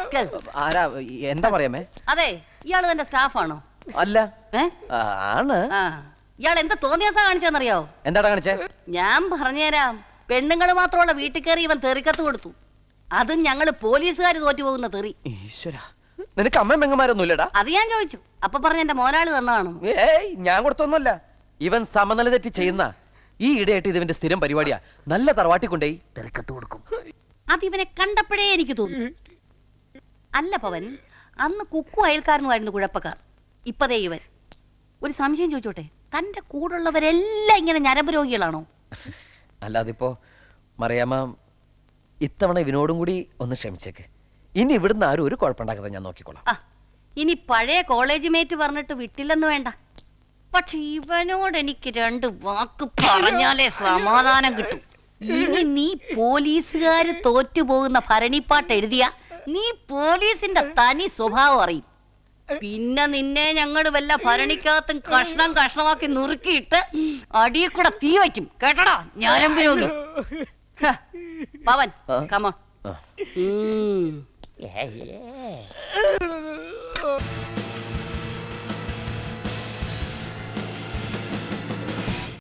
Rascal. ആരാ? എന്താ പറയാമേ? അതെ, ഇയാള് തന്റെ സ്റ്റാഫാണോ? അല്ല. ആണ്. ഇയാൾ എന്താ തോന്നിയാസാ കാണിച്ചെന്നറിയാവോ? എന്താടാ കാണിച്ചേ? ഞാൻ പറഞ്ഞുതരാം. പെണ്ണുങ്ങൾ മാത്രമുള്ള വീട്ടിൽ കയറി ഇവൻ തെറിക്കത്ത് കൊടുത്തു. അതും ഞങ്ങള് പോലീസുകാർ തോറ്റുപോകുന്ന തെറി. ഈശ്വരാ, നിനക്ക് അമ്മ പെങ്ങന്മാരൊന്നും ഇല്ലടാ? അത് ഞാൻ ചോദിച്ചു. അപ്പൊ പറഞ്ഞ എന്റെ മോനാള് തന്നാണ്. ഏയ്, ഞാൻ കൊടുത്തൊന്നുമല്ല. ഇവൻ സമനില തെറ്റി ചെയ്യുന്ന ഈ ഇടയായിട്ട് ഇതിവന്റെ സ്ഥിരം പരിപാടിയാ. നല്ല തറവാട്ടിക്കൊണ്ടേ തെറിക്കത്ത് കൊടുക്കും. അതിവനെ കണ്ടപ്പോഴേ എനിക്ക് തോന്നി. അല്ല പവൻ, അന്ന് കുക്കു അയൽക്കാരനുമായിരുന്നു കുഴപ്പക്കാർ. ഇപ്പതേ ഇവൻ. ഒരു സംശയം ചോദിച്ചോട്ടെ, തന്റെ കൂടുള്ളവരെല്ലാം ഇങ്ങനെ ഞരമ്പ് രോഗികളാണോ? അല്ലാതിപ്പോ മറിയാമ്മ ഇത്തവണ ഇവനോടും കൂടി ഒന്ന് ക്ഷമിച്ചേക്ക്. ഇനി ഇവിടുന്ന് ആരും ഒരു കുഴപ്പമുണ്ടാക്കാതെ ഞാൻ നോക്കിക്കോളാം. ഇനി പഴയ കോളേജ് മേറ്റ് പറഞ്ഞിട്ട് വിട്ടില്ലെന്ന് വേണ്ട. പക്ഷെ ഇവനോട് എനിക്ക് 2 വാക്ക് പറഞ്ഞാലേ സമാധാനം കിട്ടും. ഇനി നീ പോലീസുകാര് തോറ്റുപോകുന്ന ഭരണിപ്പാട്ട് എഴുതിയ നീ പോലീസിന്റെ തനി സ്വഭാവം അറിയും. പിന്നെ നിന്നെ ഞങ്ങള് വല്ല ഭരണിക്കകത്തും കഷ്ണം കഷ്ണമാക്കി നുറുക്കിയിട്ട് അടിയിൽ കൂടെ തീ വയ്ക്കും. കേട്ടടാ ഞരമ്പ് രോഗി. പവൻ, കമോൺ. ആ.